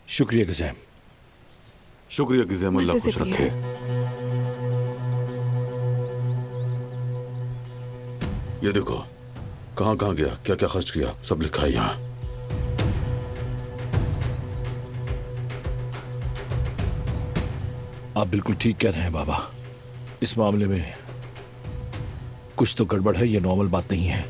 शुक्रिया गिज़ैम। शुक्रिया गिज़ैम, अल्लाह खुश Mississippi रखे। ये देखो, कहाँ कहाँ गया, क्या क्या खर्च किया, सब लिखा है यहाँ। आप बिल्कुल ठीक कह रहे हैं बाबा। इस मामले में कुछ तो गड़बड़ है, ये नॉर्मल बात नहीं है।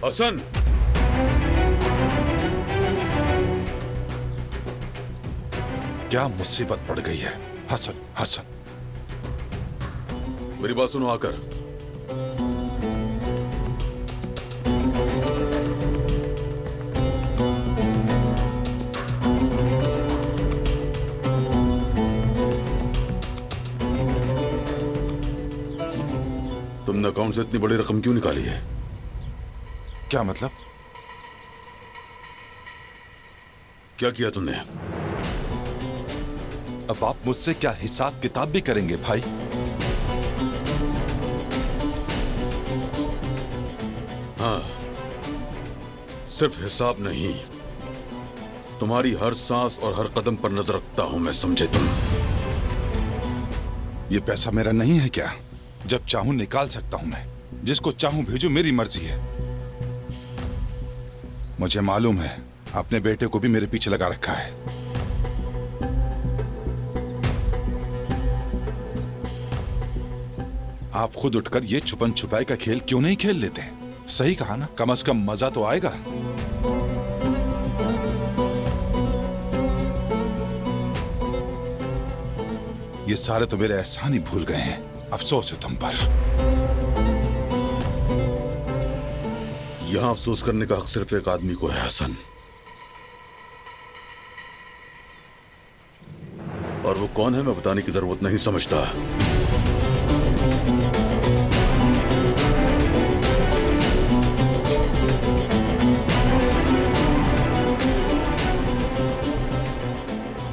हसन, क्या मुसीबत पड़ गई है? हसन, हसन, मेरी बात सुनो आकर। तुमने अकाउंट से इतनी बड़ी रकम क्यों निकाली है? क्या मतलब? क्या किया तुमने? अब आप मुझसे क्या हिसाब किताब भी करेंगे भाई? हाँ, सिर्फ हिसाब नहीं, तुम्हारी हर सांस और हर कदम पर नजर रखता हूं मैं, समझे तुम? ये पैसा मेरा नहीं है क्या? जब चाहूं निकाल सकता हूं मैं, जिसको चाहूं भेजूं, मेरी मर्जी है। मुझे मालूम है अपने बेटे को भी मेरे पीछे लगा रखा है। आप खुद उठकर ये छुपन छुपाई का खेल क्यों नहीं खेल लेते? सही कहा ना, कम से कम मजा तो आएगा। ये सारे तो मेरे एहसान ही भूल गए हैं। अफसोस है तुम पर। यहां अफसोस करने का हक सिर्फ एक आदमी को है, हसन। और वो कौन है मैं बताने की जरूरत नहीं समझता।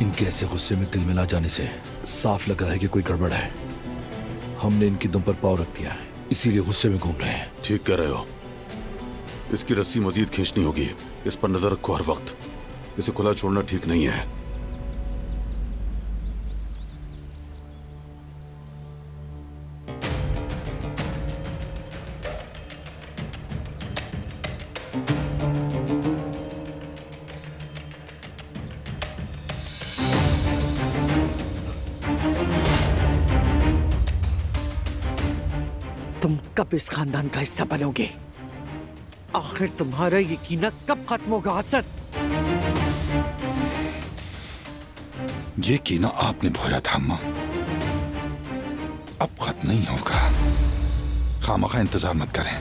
इनके ऐसे गुस्से में तिल मिला जाने से साफ लग रहा है कि कोई गड़बड़ है। हमने इनकी दुम पर पाँव रख दिया है, इसीलिए गुस्से में घूम रहे हैं। ठीक कह रहे हो, इसकी रस्सी मजीद खींचनी होगी। इस पर नजर रखो हर वक्त। इसे खुला छोड़ना ठीक नहीं है। तुम कब इस खानदान का हिस्सा बनोगे? आखिर तुम्हारा ये कीना कब खत्म होगा हसन? ये कीना आपने बोया था अम्मा, अब खत्म नहीं होगा। खामखा इंतजार मत करें।